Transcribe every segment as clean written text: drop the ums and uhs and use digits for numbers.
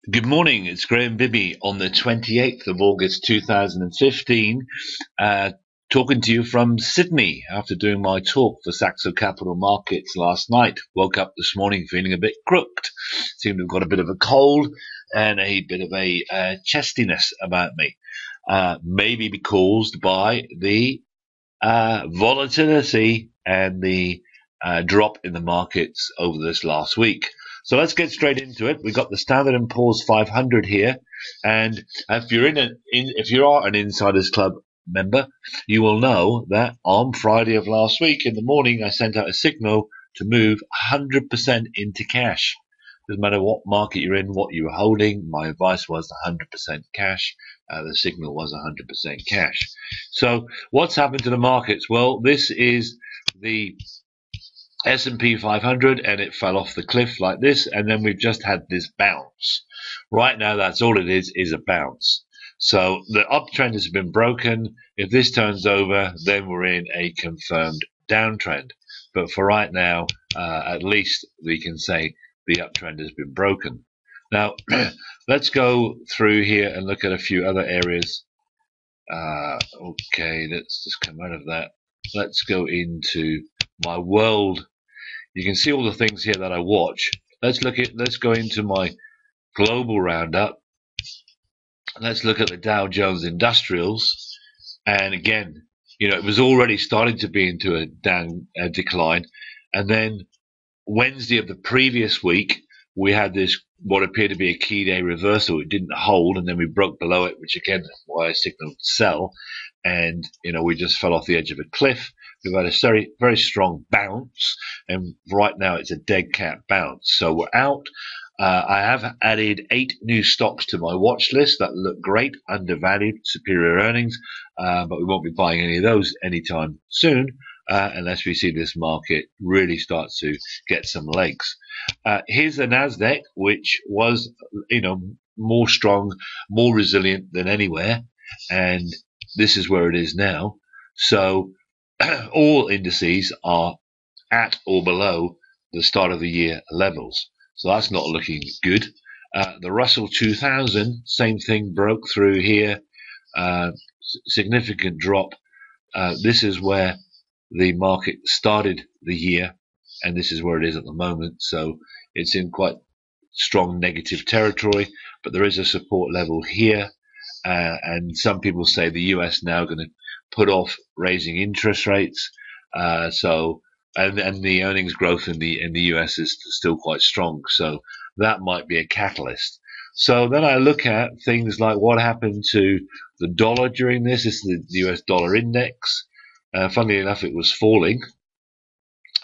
Good morning, it's Graham Bibby on the 28th of August 2015, talking to you from Sydney after doing my talk for Saxo Capital Markets last night. Woke up this morning feeling a bit crooked, seemed to have got a bit of a cold and a bit of a chestiness about me, maybe caused by the volatility and the drop in the markets over this last week. So let's get straight into it. We've got the Standard and Poor's 500 here, and if you are an Insiders Club member, you will know that on Friday of last week in the morning, I sent out a signal to move 100% into cash. Doesn't matter what market you're in, what you were holding. My advice was 100% cash. The signal was 100% cash. So what's happened to the markets? Well, this is the S&P 500 and it fell off the cliff like this, and then we've just had this bounce. Right now, that's all it is a bounce. So the uptrend has been broken. If this turns over, then we're in a confirmed downtrend. But for right now, at least we can say the uptrend has been broken. Now, let's go through here and look at a few other areas. Okay, let's just come out of that. Let's go into my world. You can see all the things here that I watch. Let's go into my global roundup. Let's look at the Dow Jones Industrials. And again, it was already starting to be into a decline. And then Wednesday of the previous week, we had this, what appeared to be a key day reversal. It didn't hold, and then we broke below it, which again, why I signaled sell. And, we just fell off the edge of a cliff. We've had a very, very strong bounce, and right now it's a dead cat bounce. So we're out. I have added 8 new stocks to my watch list that look great, undervalued, superior earnings, but we won't be buying any of those anytime soon. Unless we see this market really start to get some legs. Here's the Nasdaq, which was, more strong, more resilient than anywhere, and this is where it is now. So all indices are at or below the start of the year levels. So that's not looking good. The Russell 2000, same thing, broke through here. Significant drop. This is where the market started the year, and this is where it is at the moment. So it's in quite strong negative territory, but there is a support level here. And some people say the US now going to put off raising interest rates. And the earnings growth in the US is still quite strong. So that might be a catalyst. So then I look at things like what happened to the dollar during this. This is the US dollar index. Funnily enough, it was falling,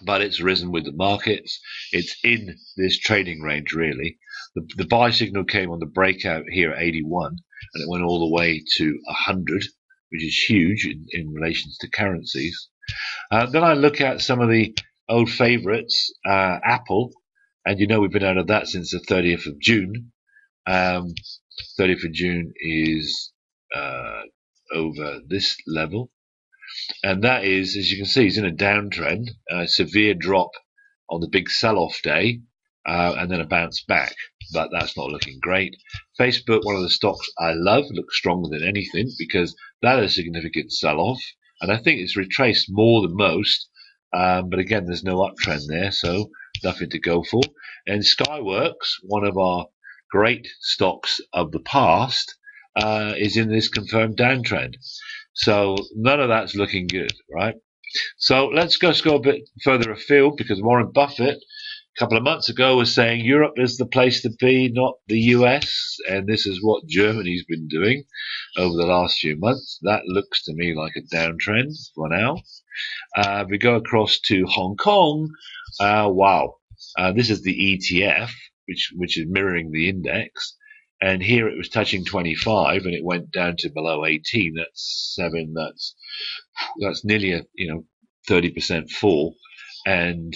but it's risen with the markets. It's in this trading range, really. The buy signal came on the breakout here at 81, and it went all the way to 100, which is huge in relations to currencies. Then I look at some of the old favorites, Apple, and we've been out of that since the 30th of June. 30th of June is over this level. And that is, as you can see, it's in a downtrend, a severe drop on the big sell-off day, and then a bounce back. But that's not looking great. Facebook, one of the stocks I love, looks stronger than anything because that is a significant sell-off. And I think it's retraced more than most. But again, there's no uptrend there, so nothing to go for. And Skyworks, one of our great stocks of the past, is in this confirmed downtrend. So none of that's looking good, right? So let's go a bit further afield, because Warren Buffett a couple of months ago was saying Europe is the place to be, not the US, and this is what Germany's been doing over the last few months. That looks to me like a downtrend for now. We go across to Hong Kong. Wow. This is the ETF, which is mirroring the index. And here it was touching 25, and it went down to below 18. That's 7. That's nearly a 30% fall. And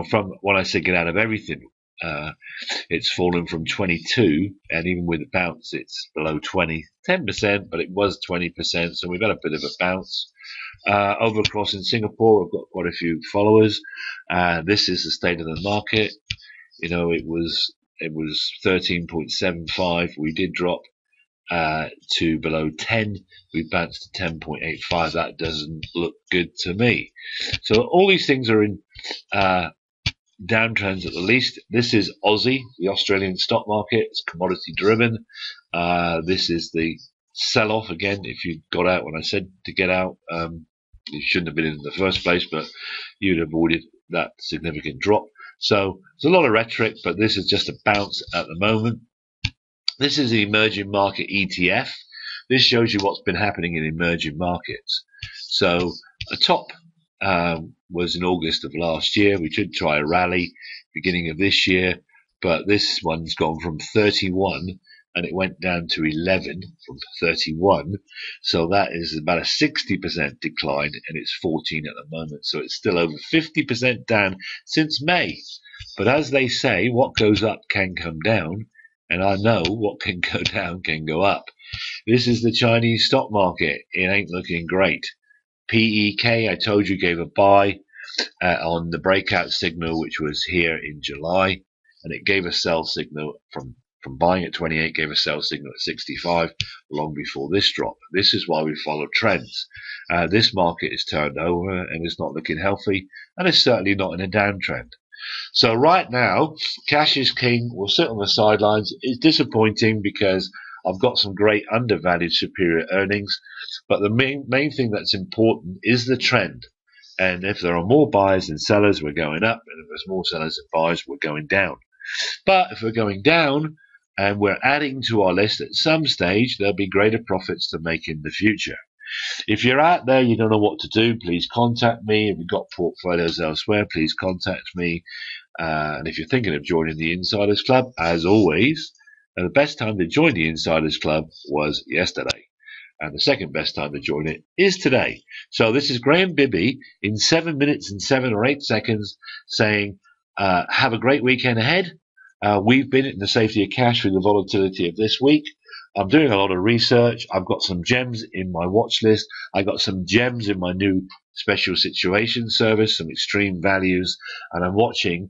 from when I say get out of everything, it's fallen from 22, and even with a bounce, it's below 20, 10%, but it was 20%. So we've had a bit of a bounce. Over across in Singapore, I've got quite a few followers. This is the state of the market. It was it was 13.75. We did drop to below 10. We bounced to 10.85. That doesn't look good to me. So all these things are in downtrends at the least. This is Aussie, the Australian stock market. It's commodity driven. This is the sell-off again. If you got out when I said to get out, you shouldn't have been in the first place, but you'd avoided that significant drop. So there's a lot of rhetoric, but this is just a bounce at the moment. This is the emerging market ETF. This shows you what's been happening in emerging markets. So a top was in August of last year. We did try a rally beginning of this year, but this one's gone from 31 and it went down to 11 from 31. So that is about a 60% decline, and it's 14 at the moment. So it's still over 50% down since May. But as they say, what goes up can come down, and I know what can go down can go up. This is the Chinese stock market. It ain't looking great. PEK, I told you, gave a buy on the breakout signal, which was here in July, and it gave a sell signal from buying at 28, gave a sell signal at 65 long before this drop. This is why we follow trends. This market is turned over and it's not looking healthy, and it's certainly not in a downtrend. So right now, cash is king. We'll sit on the sidelines. It's disappointing because I've got some great undervalued superior earnings, but the main thing that's important is the trend. And if there are more buyers than sellers, we're going up, and if there's more sellers than buyers, we're going down. But if we're going down and we're adding to our list, at some stage there'll be greater profits to make in the future. If you're out there, you don't know what to do, please contact me. If you've got portfolios elsewhere, please contact me. And if you're thinking of joining the Insiders Club, as always, the best time to join the Insiders Club was yesterday. And the second best time to join it is today. So this is Graham Bibby in 7 minutes and 7 or 8 seconds saying, have a great weekend ahead. We've been in the safety of cash through the volatility of this week. I'm doing a lot of research. I've got some gems in my watch list. I got some gems in my new special situation service, some extreme values, and I'm watching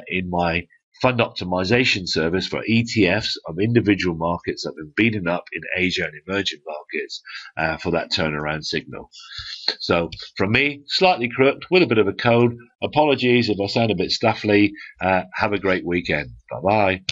in my fund optimization service for ETFs of individual markets that have been beaten up in Asia and emerging markets for that turnaround signal. So from me, slightly crooked with a bit of a cold. Apologies if I sound a bit stuffly. Have a great weekend. Bye-bye.